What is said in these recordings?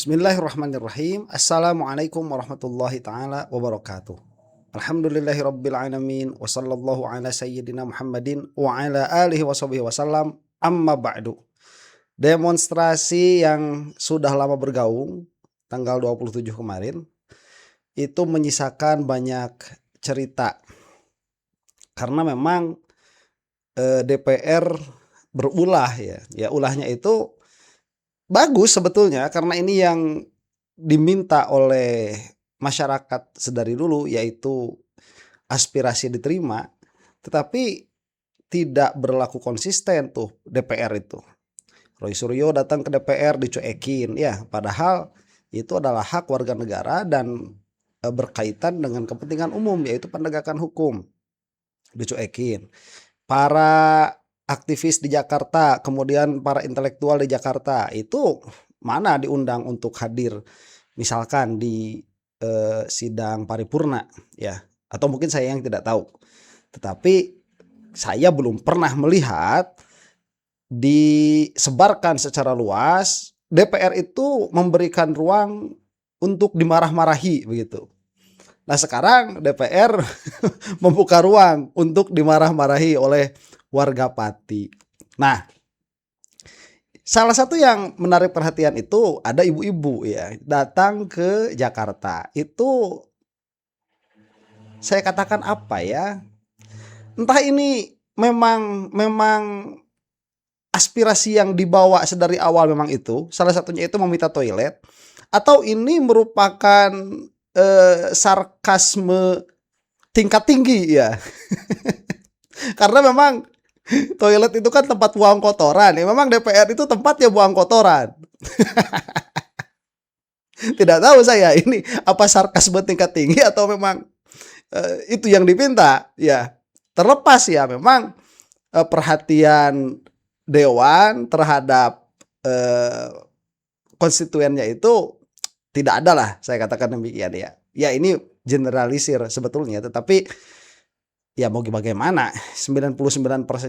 Bismillahirrahmanirrahim. Assalamualaikum warahmatullahi taala wabarakatuh. Alhamdulillahirabbil alamin wa sallallahu ala sayyidina Muhammadin wa ala alihi washabihi wasallam. Amma ba'du. Demonstrasi yang sudah lama bergaung tanggal 27 kemarin itu menyisakan banyak cerita. Karena memang DPR berulah ya. Ya ulahnya itu bagus sebetulnya karena ini yang diminta oleh masyarakat sedari dulu, yaitu aspirasi diterima, tetapi tidak berlaku konsisten tuh DPR itu. Roy Suryo datang ke DPR dicuekin, ya padahal itu adalah hak warga negara dan berkaitan dengan kepentingan umum yaitu penegakan hukum. Dicuekin. Para aktivis di Jakarta, kemudian para intelektual di Jakarta itu mana diundang untuk hadir misalkan di sidang paripurna ya, atau mungkin saya yang tidak tahu. Tetapi saya belum pernah melihat disebarkan secara luas DPR itu memberikan ruang untuk dimarah-marahi begitu. Nah sekarang DPR membuka ruang untuk dimarah-marahi oleh warga Pati. Nah, salah satu yang menarik perhatian itu ada ibu-ibu ya datang ke Jakarta. Itu saya katakan apa ya? Entah ini memang aspirasi yang dibawa sedari awal memang itu. Salah satunya itu meminta toilet, atau ini merupakan sarkasme tingkat tinggi ya. Karena memang toilet itu kan tempat buang kotoran. Ya memang DPR itu tempatnya buang kotoran. Tidak tahu saya ini apa sarkasme tingkat tinggi atau memang itu yang dipinta. Ya, terlepas ya memang perhatian dewan terhadap konstituennya itu tidak ada lah, saya katakan demikian ya. Ya ini generalisir sebetulnya, tetapi ya mau bagaimana, 99%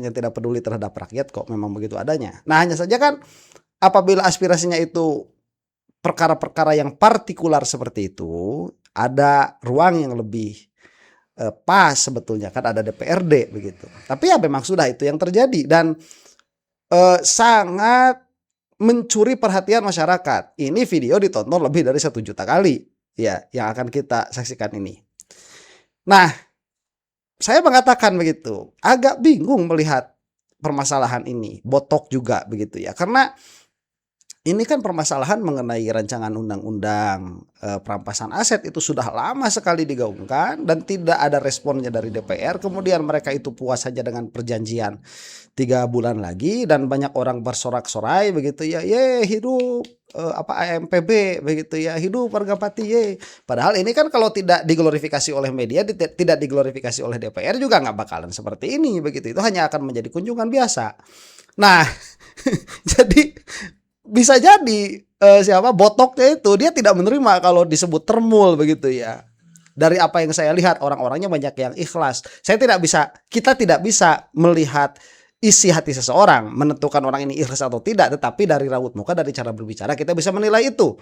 yang tidak peduli terhadap rakyat kok memang begitu adanya. Nah hanya saja kan apabila aspirasinya itu perkara-perkara yang partikular seperti itu, ada ruang yang lebih pas sebetulnya, kan ada DPRD begitu. Tapi ya memang sudah itu yang terjadi dan sangat mencuri perhatian masyarakat. Ini video ditonton lebih dari 1 juta kali ya yang akan kita saksikan ini. Nah, saya mengatakan begitu, agak bingung melihat permasalahan ini, botok juga begitu ya. Karena ini kan permasalahan mengenai rancangan undang-undang perampasan aset itu sudah lama sekali digaungkan dan tidak ada responnya dari DPR. Kemudian mereka itu puas saja dengan perjanjian 3 bulan lagi dan banyak orang bersorak-sorai begitu ya, ye hidup AMPB begitu ya, hidup warga Pati ye. Padahal ini kan kalau tidak diglorifikasi oleh media, tidak diglorifikasi oleh DPR juga nggak bakalan seperti ini begitu. Itu hanya akan menjadi kunjungan biasa. Nah, jadi bisa jadi siapa botoknya itu dia tidak menerima kalau disebut termul begitu ya. Dari apa yang saya lihat orang-orangnya banyak yang ikhlas. Kita tidak bisa melihat isi hati seseorang, menentukan orang ini ikhlas atau tidak, tetapi dari raut muka, dari cara berbicara kita bisa menilai itu.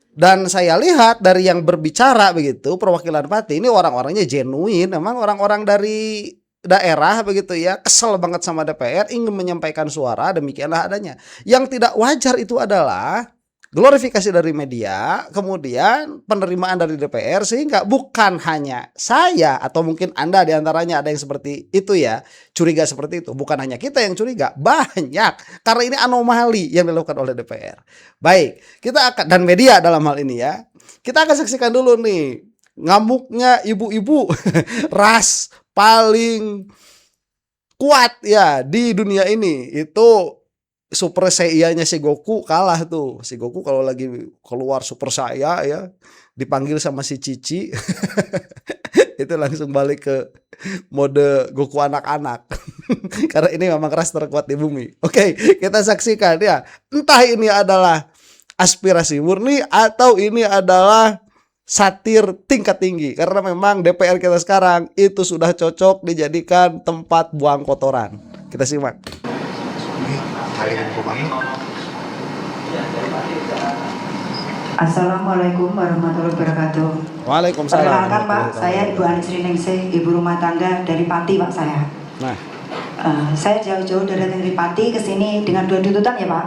Dan saya lihat dari yang berbicara begitu, perwakilan Pati ini orang-orangnya genuine, memang orang-orang dari daerah begitu ya, kesel banget sama DPR, ingin menyampaikan suara, demikianlah adanya. Yang tidak wajar itu adalah glorifikasi dari media, kemudian penerimaan dari DPR, sehingga bukan hanya saya atau mungkin Anda diantaranya ada yang seperti itu ya, curiga seperti itu. Bukan hanya kita yang curiga, banyak, karena ini anomali yang dilakukan oleh DPR. Baik, kita akan, dan media dalam hal ini ya, kita akan saksikan dulu nih ngamuknya ibu-ibu ras paling kuat ya di dunia ini. Itu Super Saiya-nya si Goku kalah tuh. Si Goku kalau lagi keluar Super Saiya ya, dipanggil sama si Cici itu langsung balik ke mode Goku anak-anak. Karena ini memang ras terkuat di bumi. Oke, kita saksikan ya. Entah ini adalah aspirasi murni atau ini adalah satir tingkat tinggi, karena memang DPR kita sekarang itu sudah cocok dijadikan tempat buang kotoran. Kita simak. Hari hukum apa? Assalamualaikum warahmatullahi wabarakatuh. Waalaikumsalam Perkenalkan Pak, warahmatullahi saya Ibu wabarakatuh. Anis Riningsih, ibu rumah tangga dari Pati Pak saya. Nah, Saya jauh-jauh dari Pati ke sini dengan 2 tuntutan ya Pak.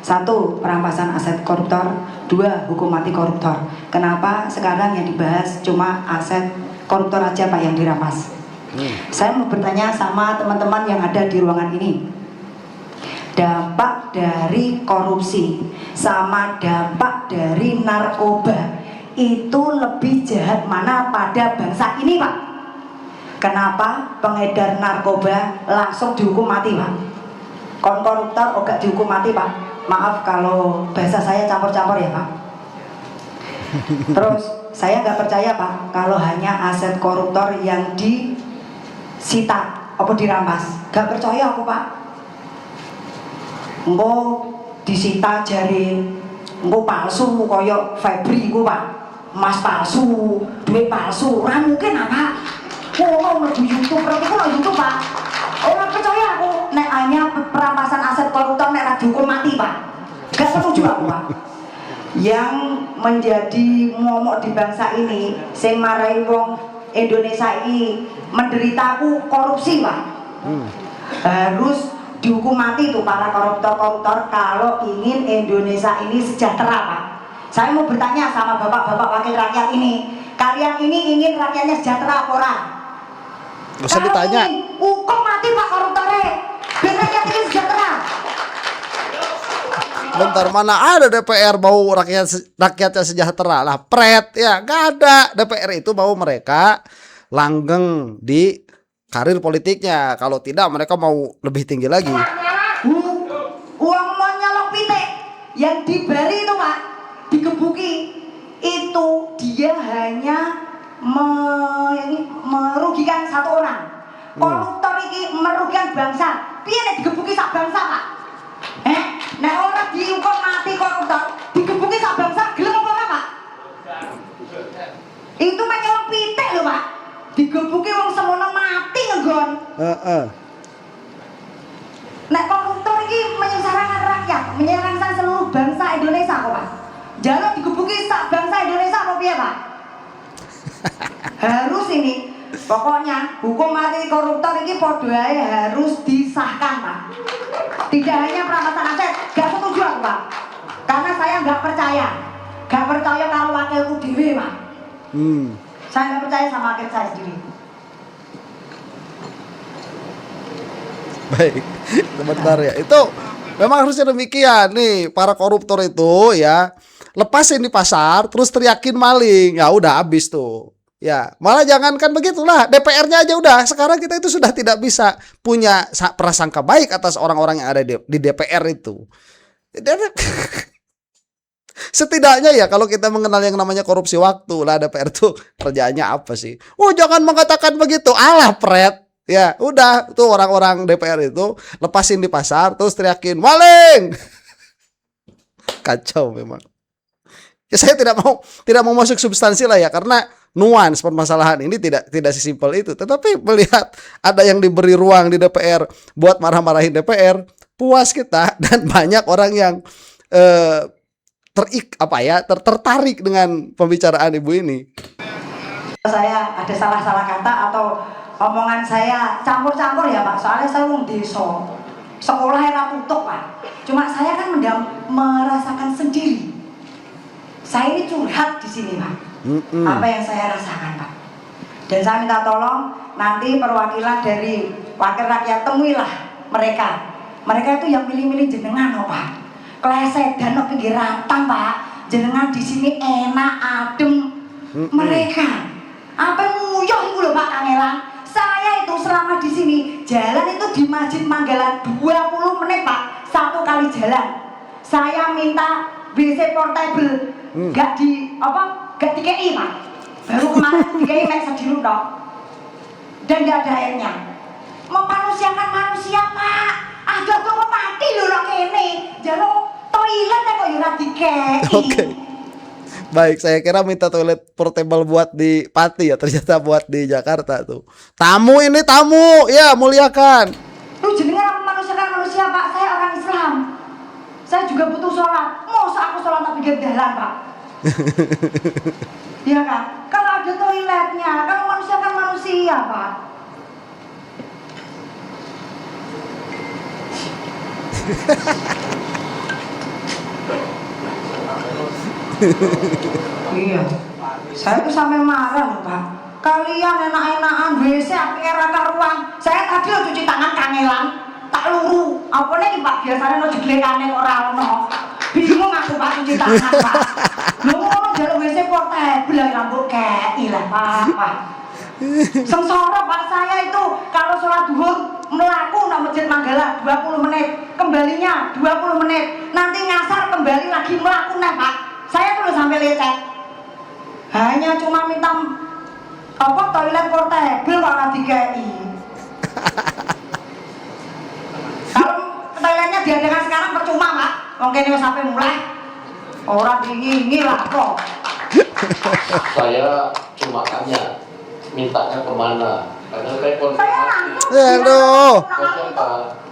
1, perampasan aset koruptor. 2, hukum mati koruptor. Kenapa sekarang yang dibahas cuma aset koruptor aja Pak yang dirampas? Saya mau bertanya sama teman-teman yang ada di ruangan ini. Dampak dari korupsi sama dampak dari narkoba itu lebih jahat mana pada bangsa ini Pak? Kenapa pengedar narkoba langsung dihukum mati Pak? Koruptor enggak dihukum mati Pak? Maaf kalau bahasa saya campur-campur ya Pak. Terus saya nggak percaya Pak kalau hanya aset koruptor yang disita apa dirampas. Nggak percaya aku Pak. Engko disita jari engko palsu koyo Febri engko Pak. Emas palsu, duit palsu, ora mungkin apa? Oh, mau YouTube, berarti aku mau YouTube Pak. Orang percaya aku nek hanya perampasan aset koruptor nek ra dihukum mati Pak. Gak setuju aku Pak. Yang menjadi momok di bangsa ini sing marai wong Indonesia ini menderita aku korupsi Pak. Harus dihukum mati tuh para koruptor-koruptor kalau ingin Indonesia ini sejahtera Pak. Saya mau bertanya sama bapak-bapak wakil rakyat ini, kalian ini ingin rakyatnya sejahtera apa ora? bisa ditanya. Hukum mati Pak koruptornya, biar rakyat ini sejahtera. Bentar, mana ada DPR mau rakyatnya sejahtera lah, pret ya, nggak ada. DPR itu mau mereka langgeng di karir politiknya, kalau tidak mereka mau lebih tinggi lagi. Uang mau nyolong pitik yang di Bali itu Pak, digebuki itu dia hanya merugikan 1 orang. Koruptor ini merugikan bangsa. Piye nek digebuki sak bangsa Pak? Nek orang dihukum mati koruptor, digebuki sak bangsa, gelem apa ora Pak? Itu menyolong pitik lho Pak. Digebuki wong semono mati nggon. Nek koruptor ini menyengsarakan rakyat, menyengsarakan seluruh bangsa Indonesia kok Pak. Jaluk digebuki sak bangsa Indonesia apa piye Pak? Harus ini, pokoknya hukum mati koruptor ini podo ae harus disahkan Pak. Tidak hanya perampasan aset, gak setuju aku Pak. Karena saya gak percaya kalau wakilku dewe Pak. Saya gak percaya sama wakil saya sendiri. Baik, sebentar ya. Itu memang harusnya demikian nih, para koruptor itu ya lepasin di pasar, terus teriakin maling, ya udah habis tuh. Ya, malah jangankan begitulah, DPR-nya aja udah. Sekarang kita itu sudah tidak bisa punya prasangka baik atas orang-orang yang ada di DPR itu. Setidaknya ya kalau kita mengenal yang namanya korupsi waktu lah, DPR tuh kerjaannya apa sih? Oh, jangan mengatakan begitu. Alah, pret. Ya, udah tuh orang-orang DPR itu lepasin di pasar terus teriakin maling. Kacau memang. Ya, saya tidak mau masuk substansi lah ya, karena nuans permasalahan ini tidak sesimpel itu. Tetapi melihat ada yang diberi ruang di DPR buat marah-marahin DPR, puas kita, dan banyak orang yang tertarik dengan pembicaraan ibu ini. Saya ada salah-salah kata atau omongan saya campur-campur ya Pak, soalnya saya wong desa, sekolah era tutup Pak. Cuma saya kan merasakan sendiri. Saya ini curhat di sini Pak. Apa yang saya rasakan Pak. Dan saya minta tolong nanti perwakilan dari wakil rakyat temuilah mereka. Mereka itu yang milih-milih jenengan loh Pak. Klesedan no pinggir rantang Pak. Jenengan di sini enak adem. Mereka apa nguyuh itu loh Pak Kangelan. Saya itu selama di sini jalan itu di Masjid Manggalan 20 menit Pak, 1 kali jalan. Saya minta WC portable, gak dikei Pak. Baru kemarin dikei mek sediru tok. Dan gak ada airnya. Memanusiakan manusia Pak. Ada kok mati lho nek kene. Jaluk toilet kok yo ora dikei. Oke. Baik, saya kira minta toilet portable buat di Pati ya, ternyata buat di Jakarta tuh. Tamu ini tamu, ya muliakan. Lu jenengan memanusiakan manusia Pak, saya orang Islam. Saya juga butuh sholat. Masa aku sholat tak pinggir jalan Pak? Iya kan? Kalau ada toiletnya, kalau manusia kan manusia, Pak. Iya. Saya tuh sampai marah loh, Pak. Kalian enak-enakan WC api era karuan. Saya tadi lo cuci tangan kangelan, tak luru. Apa nih Pak biasanya lo jeglekane kok ora ono. Bingung aku Pak cuci tangan, Pak. Lho ngono jaluk WC portable lah rambut kei lah, Pak. Sengsara Pak, saya itu kalau sholat duhur melaku nang Masjid Manggala 20 menit, kembalinya 20 menit, nanti ngasar kembali lagi melaku nih Pak. Saya tuh sampai lecet. Hanya cuma minta apa toilet portable kok ora dikei. Kalau toiletnya diadakan sekarang percuma Pak. Wong kene wis sampai mulai. Ora dingi lah kok. Saya cuma tanya mintanya kemana karena saya Saya konfirmasi langsung. Aduh.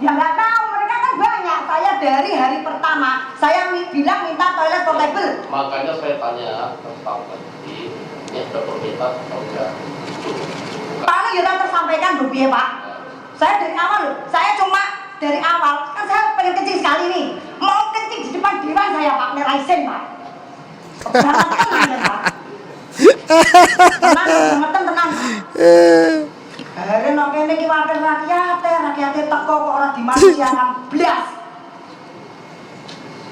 Ya nggak tahu, mereka kan banyak. Saya dari hari pertama saya bilang minta toilet portable. makanya saya tanya ke staf tadi ini ada permintaan atau enggak. Paling ya tersampaikan Bu piye, Pak. Saya dari awal loh, saya cuma dari awal kan saya pengen kencing sekali nih. Mau kencing di depan dewan saya Pak, neraisen Pak. Keberatan tenang ya Pak. Tenang, tenang. Hari nok kene iki wakil rakyat teko kok ora dimanusiakan blas.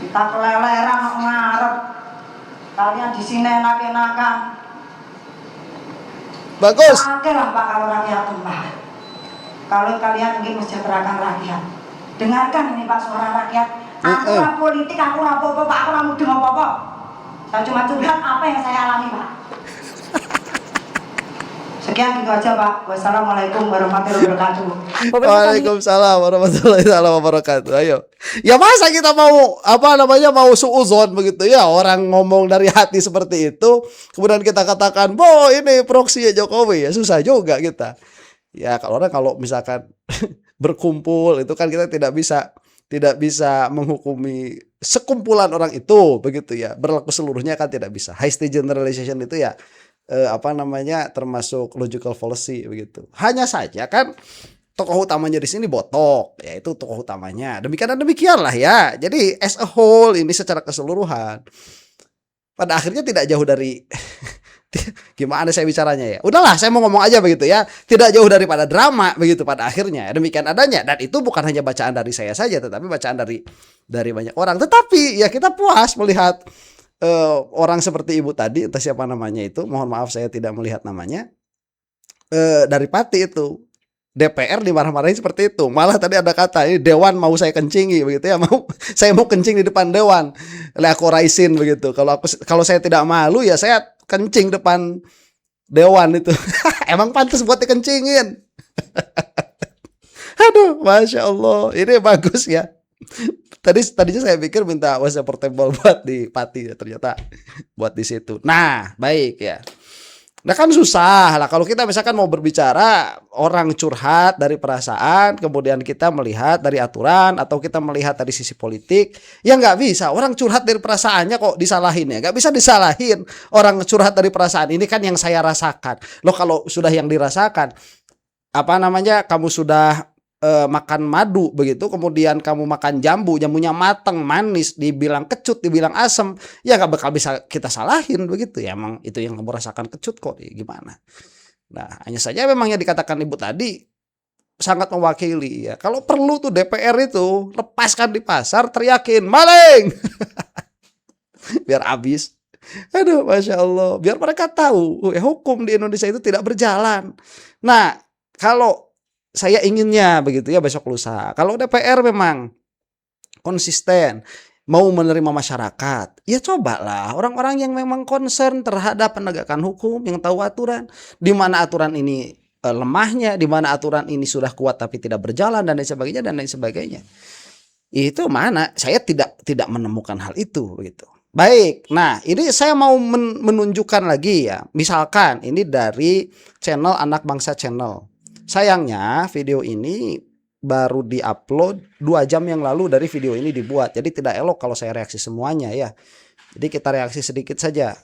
Kita keleleran kok ngarep. Kalian di sini enak-enakan. Bagus. Oke lah Pak kalau rakyat Pak. Kalau kalian ingin mesejahterakan rakyat, dengarkan ini Pak suara rakyat. Aku ora politik, aku ora apa-apa Pak, aku ora mudeng apa-apa. Saya cuma curhat apa yang saya alami Pak. Sekian gitu aja Pak. Wassalamualaikum warahmatullahi wabarakatuh. Waalaikumsalam warahmatullahi wabarakatuh. Ayo. Ya masa kita mau apa namanya mau suuzon begitu ya, orang ngomong dari hati seperti itu, kemudian kita katakan, "Boh, ini proksi Jokowi." Ya susah juga kita. Ya kalau misalkan berkumpul itu kan kita tidak bisa menghukumi sekumpulan orang itu begitu ya. Berlaku seluruhnya kan tidak bisa. High stage generalization itu ya apa namanya termasuk logical fallacy begitu. Hanya saja kan tokoh utamanya di sini Botok, yaitu tokoh utamanya. Demikianlah ya. Jadi as a whole ini secara keseluruhan pada akhirnya tidak jauh dari gimana saya bicaranya ya. Udahlah, saya mau ngomong aja begitu ya. Tidak jauh daripada drama begitu pada akhirnya. Demikian adanya dan itu bukan hanya bacaan dari saya saja tetapi bacaan dari banyak orang. Tetapi ya kita puas melihat orang seperti ibu tadi, entah siapa namanya itu, mohon maaf saya tidak melihat namanya, dari Pati itu DPR dimarah-marahin seperti itu. Malah tadi ada kata ini dewan mau saya kencingi begitu ya, saya mau kencing di depan dewan, aku raisin begitu. Kalau saya tidak malu ya saya kencing depan dewan itu. Emang pantas buat dikencingin. Aduh, masya Allah, ini bagus ya. Tadinya saya pikir minta WhatsApp portable buat di Pati, ternyata buat di situ. Nah, baik ya. Nah kan susah lah kalau kita misalkan mau berbicara orang curhat dari perasaan, kemudian kita melihat dari aturan atau kita melihat dari sisi politik, ya nggak bisa. Orang curhat dari perasaannya kok disalahin ya, nggak bisa disalahin. Orang curhat dari perasaan ini kan yang saya rasakan. Loh kalau sudah yang dirasakan, apa namanya, kamu sudah makan madu begitu, kemudian kamu makan jambunya matang, manis, dibilang kecut, dibilang asam, ya nggak bakal bisa kita salahin begitu ya. Emang itu yang kamu rasakan kecut kok, ya gimana. Nah hanya saja memang yang dikatakan ibu tadi sangat mewakili ya. Kalau perlu tuh DPR itu lepaskan di pasar, teriakin maling biar habis. Aduh, masya Allah, biar mereka tahu hukum di Indonesia itu tidak berjalan. Nah kalau saya inginnya begitu ya besok lusa, kalau DPR memang konsisten mau menerima masyarakat, ya cobalah orang-orang yang memang concern terhadap penegakan hukum, yang tahu aturan, di mana aturan ini lemahnya, di mana aturan ini sudah kuat tapi tidak berjalan dan lain sebagainya. Itu mana saya tidak menemukan hal itu begitu. Baik, nah ini saya mau menunjukkan lagi ya, misalkan ini dari channel Anak Bangsa Channel. Sayangnya video ini baru diupload 2 jam yang lalu dari video ini dibuat. Jadi tidak elok kalau saya reaksi semuanya ya. Jadi kita reaksi sedikit saja.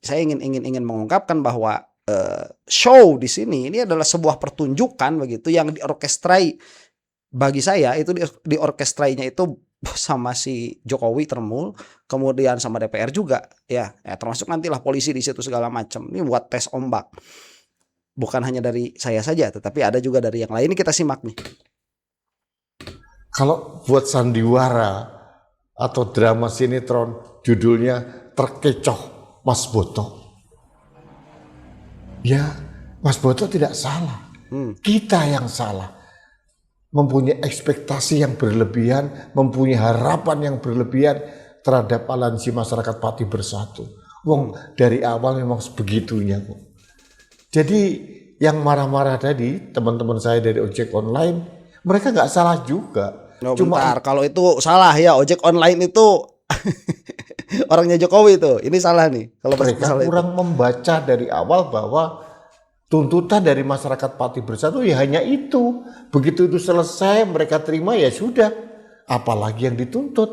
Saya ingin mengungkapkan bahwa show di sini ini adalah sebuah pertunjukan begitu yang diorkestrai. Bagi saya itu diorkestrainya itu sama si Jokowi termul, kemudian sama DPR juga ya, termasuk nantilah polisi di situ segala macam. Ini buat tes ombak. Bukan hanya dari saya saja, tetapi ada juga dari yang lain. Ini kita simak nih. Kalau buat sandiwara atau drama sinetron judulnya Terkecoh Mas Boto. Ya, Mas Boto tidak salah. Kita yang salah. Mempunyai ekspektasi yang berlebihan, mempunyai harapan yang berlebihan terhadap aliansi masyarakat Pati Bersatu. Wong dari awal memang sebegitunya kok. Jadi yang marah-marah tadi teman-teman saya dari ojek online, mereka nggak salah juga. No, bentar, kalau itu salah ya, ojek online itu orangnya Jokowi itu. Ini salah nih. Kalau mereka kurang membaca dari awal bahwa tuntutan dari masyarakat Pati Bersatu ya hanya itu. Begitu itu selesai mereka terima ya sudah. Apalagi yang dituntut.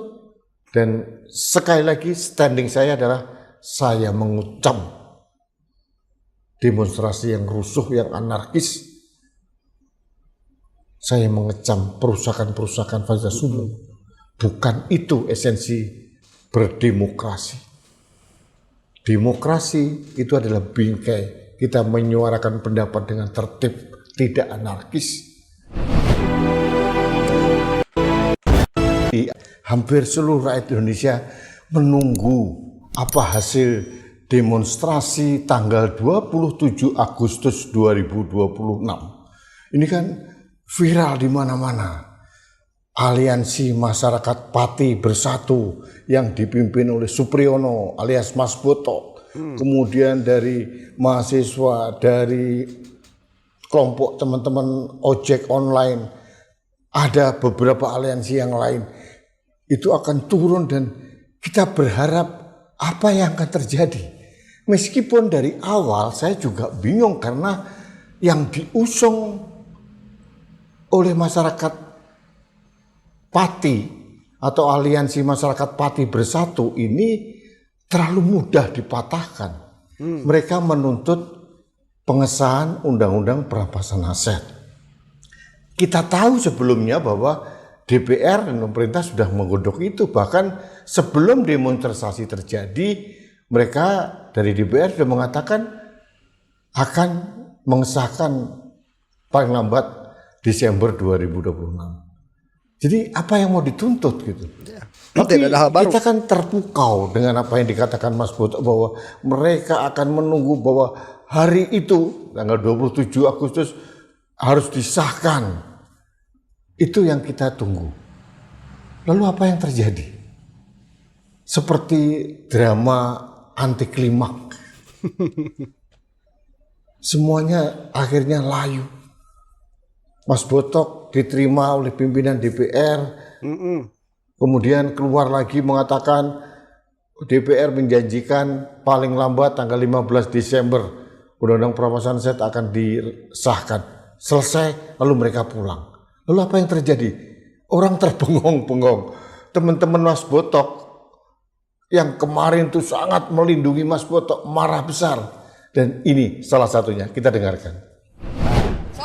Dan sekali lagi standing saya adalah saya mengecam demonstrasi yang rusuh, yang anarkis. Saya mengecam perusakan-perusakan fasilitas umum. Bukan itu esensi berdemokrasi. Demokrasi itu adalah bingkai. Kita menyuarakan pendapat dengan tertib, tidak anarkis. Hampir seluruh rakyat Indonesia menunggu apa hasil demonstrasi tanggal 27 Agustus 2026. Ini kan viral di mana-mana. Aliansi Masyarakat Pati Bersatu yang dipimpin oleh Supriyono alias Mas Boto. Kemudian dari mahasiswa, dari kelompok teman-teman ojek online, ada beberapa aliansi yang lain. Itu akan turun dan kita berharap apa yang akan terjadi. Meskipun dari awal saya juga bingung karena yang diusung oleh masyarakat Pati atau aliansi masyarakat Pati Bersatu ini terlalu mudah dipatahkan. Mereka menuntut pengesahan undang-undang perampasan aset. Kita tahu sebelumnya bahwa DPR dan pemerintah sudah menggodok itu. Bahkan sebelum demonstrasi terjadi, mereka dari DPR sudah mengatakan akan mengesahkan paling lambat Desember 2026. Jadi apa yang mau dituntut gitu? Ya, tapi tidak ada hal baru. kita kan terpukau dengan apa yang dikatakan Mas Boto bahwa mereka akan menunggu bahwa hari itu tanggal 27 Agustus harus disahkan. Itu yang kita tunggu. Lalu apa yang terjadi? Seperti drama anti klimaks. Semuanya akhirnya layu. Mas Boto diterima oleh pimpinan DPR, kemudian keluar lagi mengatakan DPR menjanjikan paling lambat tanggal 15 Desember Undang-Undang Perampasan Aset akan disahkan. Selesai, lalu mereka pulang. Lalu apa yang terjadi? Orang terbengong-bengong. Teman-teman Mas Boto yang kemarin itu sangat melindungi Mas Boto marah besar. Dan ini salah satunya, kita dengarkan.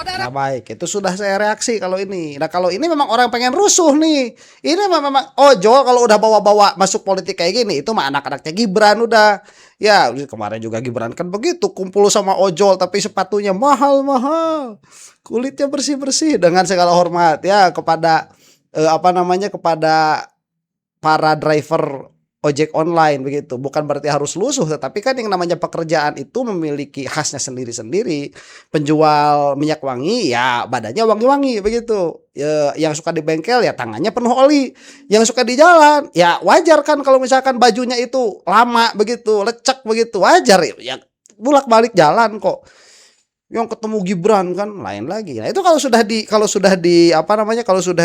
Nah baik, itu sudah saya reaksi kalau ini. Nah kalau ini memang orang pengen rusuh nih. Ini memang ojol kalau udah bawa-bawa masuk politik kayak gini. Itu mah anak-anaknya Gibran udah. Ya kemarin juga Gibran kan begitu. Kumpul sama ojol tapi sepatunya mahal-mahal. Kulitnya bersih-bersih. Dengan segala hormat ya kepada kepada para driver ojek online begitu. Bukan berarti harus lusuh, tetapi kan yang namanya pekerjaan itu memiliki khasnya sendiri-sendiri. Penjual minyak wangi ya badannya wangi-wangi begitu. Ya, yang suka di bengkel ya tangannya penuh oli. Yang suka di jalan ya wajar kan kalau misalkan bajunya itu lama begitu, lecek begitu, wajar ya bolak-balik jalan kok. Yang ketemu Gibran kan lain lagi. Nah, itu kalau sudah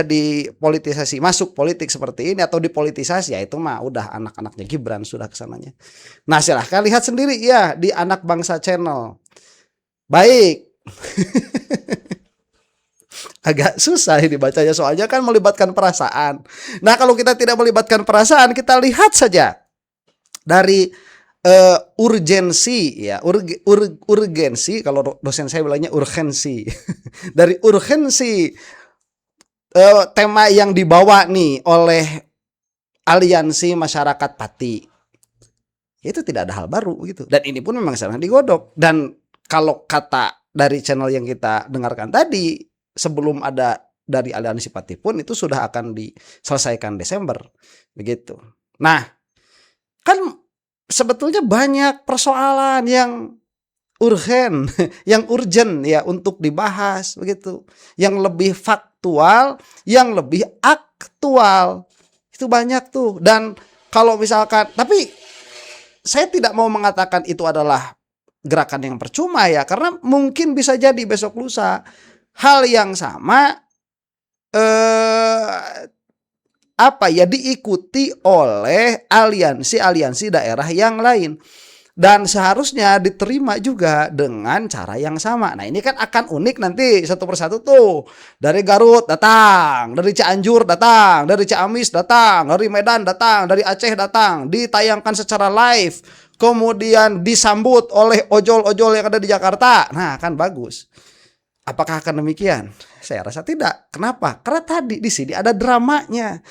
dipolitisasi, masuk politik seperti ini atau dipolitisasi ya itu mah udah anak-anaknya Gibran sudah kesananya. Nah, silahkan lihat sendiri ya di Anak Bangsa Channel. Baik. Agak susah ini bacanya soalnya kan melibatkan perasaan. Nah, kalau kita tidak melibatkan perasaan, kita lihat saja dari urgensi ya, urgensi, kalau dosen saya bilangnya urgensi. Dari urgensi tema yang dibawa nih oleh Aliansi Masyarakat Pati, itu tidak ada hal baru gitu. Dan ini pun memang sedang digodok. Dan kalau kata dari channel yang kita dengarkan tadi, sebelum ada dari Aliansi Pati pun itu sudah akan diselesaikan Desember begitu. Nah, kan sebetulnya banyak persoalan yang urgen, yang urgent ya untuk dibahas begitu. Yang lebih faktual, yang lebih aktual. Itu banyak tuh. Dan kalau misalkan, tapi saya tidak mau mengatakan itu adalah gerakan yang percuma ya, karena mungkin bisa jadi besok lusa hal yang sama diikuti oleh aliansi daerah yang lain, dan seharusnya diterima juga dengan cara yang sama. Nah, ini kan akan unik nanti satu persatu tuh. Dari Garut datang, dari Cianjur datang, dari Ciamis datang, dari Medan datang, dari Aceh datang, ditayangkan secara live, kemudian disambut oleh ojol-ojol yang ada di Jakarta. Nah, kan bagus. Apakah akan demikian? Saya rasa tidak. Kenapa? Karena tadi di sini ada dramanya.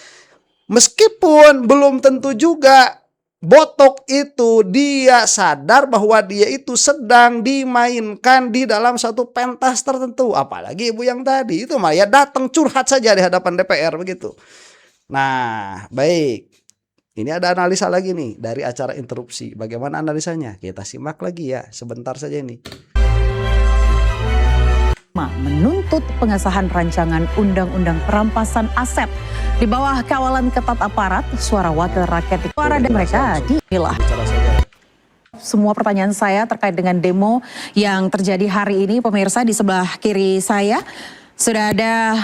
Meskipun belum tentu juga Botok itu dia sadar bahwa dia itu sedang dimainkan di dalam satu pentas tertentu. Apalagi ibu yang tadi itu mah ya datang curhat saja di hadapan DPR begitu. Nah, baik. Ini ada analisa lagi nih dari acara interupsi. Bagaimana analisanya? Kita simak lagi ya, sebentar saja ini. Menuntut pengesahan rancangan undang-undang perampasan aset di bawah kawalan ketat aparat. Suara wakil rakyat di suara dan mereka dimilah. Semua pertanyaan saya terkait dengan demo yang terjadi hari ini, pemirsa. Di sebelah kiri saya sudah ada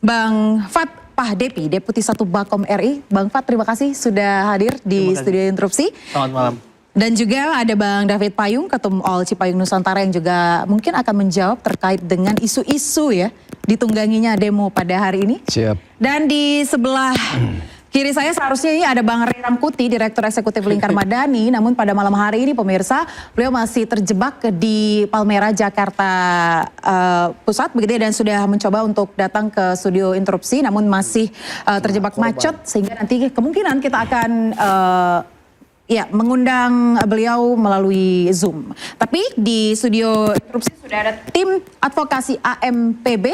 Bang Fat Pahdepi, Deputi 1 Bakom RI. Bang Fat, terima kasih sudah hadir di studio interupsi. Selamat malam. Dan juga ada Bang David Payung, Ketum OL Cipayung Nusantara, yang juga mungkin akan menjawab terkait dengan isu-isu ya ditungganginya demo pada hari ini. Siap. Dan di sebelah kiri saya seharusnya ini ada Bang Ray Rangkuti, Direktur Eksekutif Lingkar Madani. Namun pada malam hari ini pemirsa, beliau masih terjebak di Palmera, Jakarta Pusat begitu ya, dan sudah mencoba untuk datang ke studio interupsi, namun masih terjebak macet, sehingga nanti kemungkinan kita akan mengundang beliau melalui Zoom. Tapi di studio interupsi sudah ada tim advokasi AMPB,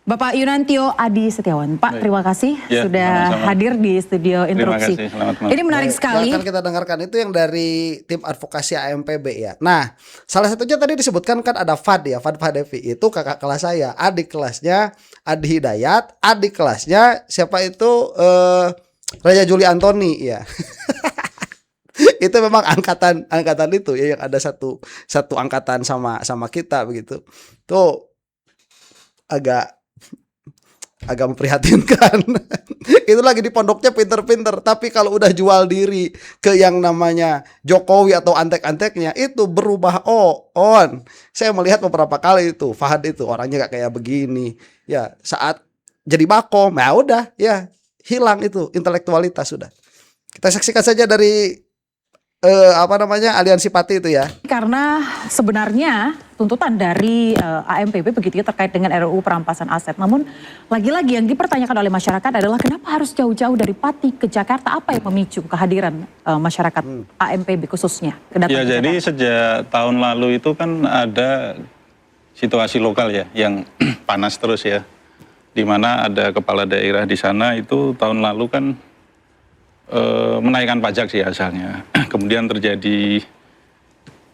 Bapak Yunantio Adi Setiawan. Pak, terima kasih sudah sama-sama hadir di studio interupsi. Terima kasih, selamat malam. Ini menarik sekali. Yang akan kita dengarkan itu yang dari tim advokasi AMPB ya. Nah, salah satunya tadi disebutkan kan ada Fad ya, Fad Pahdevi. Itu kakak kelas saya, adik kelasnya Adi Hidayat, adik kelasnya siapa itu Raja Juli Antoni ya. Itu memang angkatan itu ya, yang ada satu angkatan sama kita begitu. Tuh agak memprihatinkan. Itu lagi di pondoknya pinter-pinter, tapi kalau udah jual diri ke yang namanya Jokowi atau antek-anteknya itu berubah on. Saya melihat beberapa kali itu Fahad itu orangnya gak kayak begini. Ya, saat jadi Bakom, ya udah ya hilang itu intelektualitas sudah. Kita saksikan saja dari Aliansi Pati itu ya. Karena sebenarnya tuntutan dari AMPB begitu ya terkait dengan RUU perampasan aset. Namun lagi-lagi yang dipertanyakan oleh masyarakat adalah kenapa harus jauh-jauh dari Pati ke Jakarta? Apa yang memicu kehadiran masyarakat AMPB khususnya? Ya, jadi sejak tahun lalu itu kan ada situasi lokal ya yang panas terus ya. Di mana ada kepala daerah di sana itu tahun lalu kan menaikkan pajak sih asalnya. Kemudian terjadi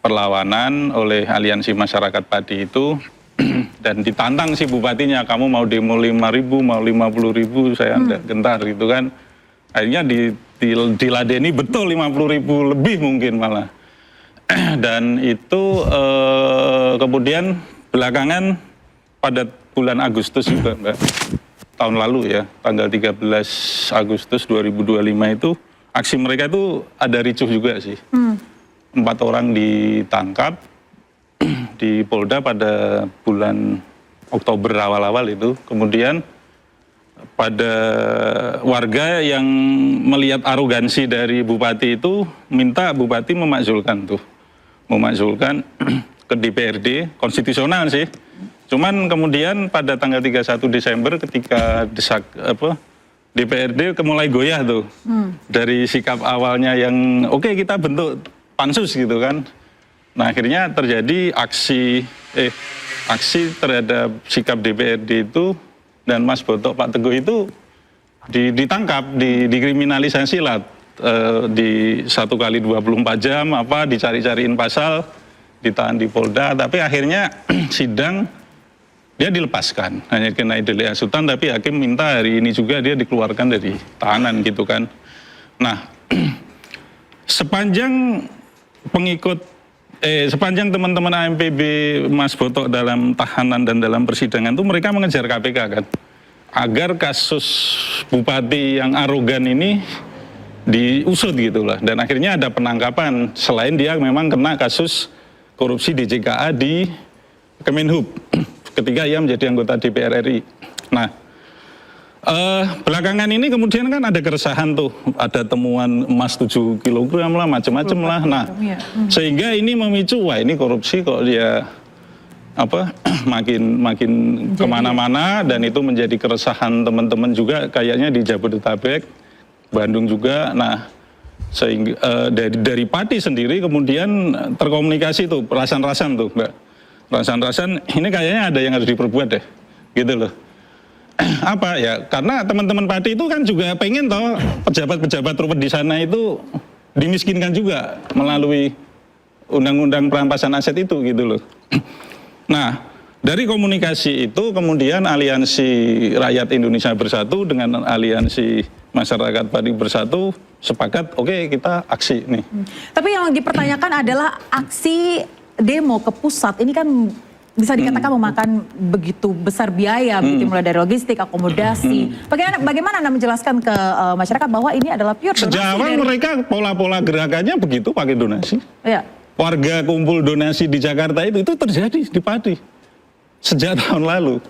perlawanan oleh Aliansi Masyarakat Pati itu dan ditantang si bupatinya, kamu mau demo 5.000, mau 50.000, saya gentar gitu kan. Akhirnya diladeni betul 50.000 lebih mungkin malah. Dan itu kemudian belakangan pada bulan Agustus juga Mbak, tahun lalu ya, tanggal 13 Agustus 2025 itu aksi mereka itu ada ricuh juga sih. 4 orang ditangkap di Polda pada bulan Oktober awal-awal itu. Kemudian pada warga yang melihat arogansi dari bupati itu minta bupati memakzulkan ke DPRD konstitusional sih. Cuman kemudian pada tanggal 31 Desember ketika DPRD mulai goyah tuh dari sikap awalnya yang oke, kita bentuk pansus gitu kan. Nah akhirnya terjadi aksi terhadap sikap DPRD itu, dan Mas Botok Pak Teguh itu ditangkap, dikriminalisasi lah, di 1 kali 24 jam dicari-cariin pasal, ditahan di Polda, tapi akhirnya sidang dia dilepaskan, hanya kena delik asustan, tapi hakim minta hari ini juga dia dikeluarkan dari tahanan gitu kan. Nah, sepanjang teman-teman AMPB Mas Botok dalam tahanan dan dalam persidangan itu mereka mengejar KPK kan, agar kasus bupati yang arogan ini diusut gitu lah, dan akhirnya ada penangkapan selain dia memang kena kasus korupsi di JKA di Kemenhub ketika ia menjadi anggota DPR RI. Nah, belakangan ini kemudian kan ada keresahan tuh, ada temuan emas 7 kg lah, macam-macam lah. Nah, sehingga ini memicu, wah ini korupsi kok dia makin kemana-mana, dan itu menjadi keresahan teman-teman juga kayaknya di Jabodetabek, Bandung juga. Nah, sehingga dari Pati sendiri kemudian terkomunikasi tuh, rasan-rasan tuh, Mbak. Rasan-rasan ini kayaknya ada yang harus diperbuat deh, gitu loh. Apa ya, karena teman-teman Pati itu kan juga pengen toh pejabat-pejabat ruwet di sana itu dimiskinkan juga melalui undang-undang perampasan aset itu gitu loh. Nah, dari komunikasi itu kemudian Aliansi Rakyat Indonesia Bersatu dengan Aliansi Masyarakat Pati Bersatu sepakat, oke, kita aksi nih. Tapi yang dipertanyakan adalah aksi demo ke pusat ini kan bisa dikatakan memakan begitu besar biaya, begitu, mulai dari logistik, akomodasi. Bagaimana Anda menjelaskan ke masyarakat bahwa ini adalah pure donasi? Sejak awal mereka pola-pola gerakannya begitu, pakai donasi. Ya. Warga kumpul donasi di Jakarta itu terjadi di Pati sejak tahun lalu.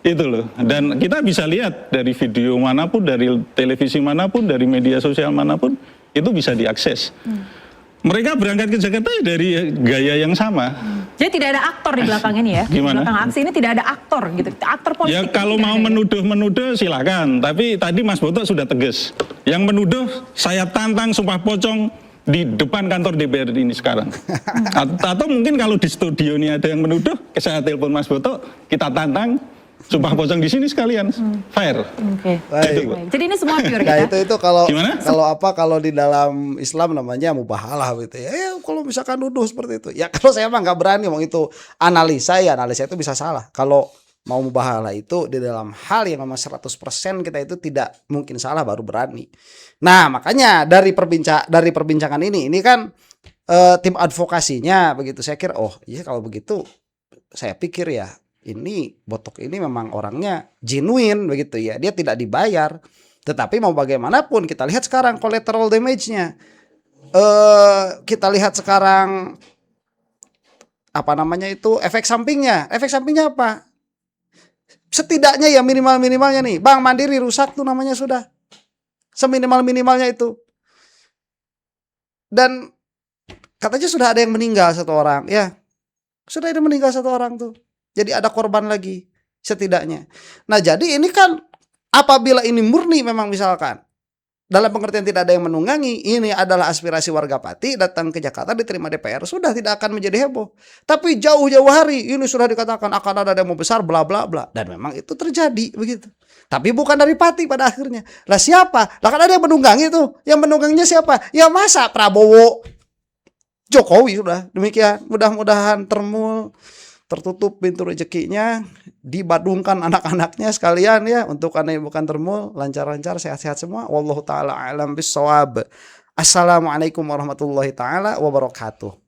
Itu loh. Dan kita bisa lihat dari video manapun, dari televisi manapun, dari media sosial manapun, itu bisa diakses. Mereka berangkat ke Jakarta dari gaya yang sama. Jadi tidak ada aktor di belakang ini ya? Gimana? Di belakang aksi ini tidak ada aktor gitu, aktor politik. Ya kalau mau menuduh silakan. Tapi tadi Mas Botok sudah tegas. Yang menuduh saya tantang sumpah pocong di depan kantor DPR ini sekarang. Atau mungkin kalau di studio ini ada yang menuduh, saya telepon Mas Botok, kita tantang sumpah pocong di sini sekalian, fair. Oke. Baik. Jadi ini semua pure Nah ya? itu kalau Gimana? kalau di dalam Islam namanya mubahalah gitu ya. Ya kalau misalkan nuduh seperti itu, ya kalau saya mah nggak berani mau itu analisa itu bisa salah. Kalau mau mubahalah itu di dalam hal yang memang 100% kita itu tidak mungkin salah baru berani. Nah makanya dari perbincangan ini kan tim advokasinya begitu, saya kira oh iya kalau begitu saya pikir ya ini Botok ini memang orangnya genuine begitu ya, dia tidak dibayar. Tetapi mau bagaimanapun kita lihat sekarang collateral damage-nya, kita lihat sekarang apa namanya itu efek sampingnya apa? Setidaknya ya minimalnya nih, Bank Mandiri rusak tuh namanya sudah, seminimal-minimalnya itu. Dan katanya sudah ada yang meninggal satu orang, ya sudah ada yang meninggal satu orang tuh. Jadi ada korban lagi setidaknya. Nah jadi ini kan apabila ini murni memang misalkan dalam pengertian tidak ada yang menunggangi, ini adalah aspirasi warga Pati datang ke Jakarta diterima DPR, sudah tidak akan menjadi heboh. Tapi jauh-jauh hari ini sudah dikatakan akan ada demo besar bla bla bla, dan memang itu terjadi begitu. Tapi bukan dari Pati pada akhirnya. Lah siapa? Lah kan ada yang menunggangi tuh. Yang menungganginya siapa? Ya masa Prabowo, Jokowi sudah demikian. Mudah-mudahan tertutup pintu rezekinya, dibadungkan anak-anaknya sekalian ya, untuk Anda yang bukan termul, lancar-lancar, sehat-sehat semua. Wallahu taala alam bissawab. Assalamualaikum warahmatullahi taala wabarakatuh.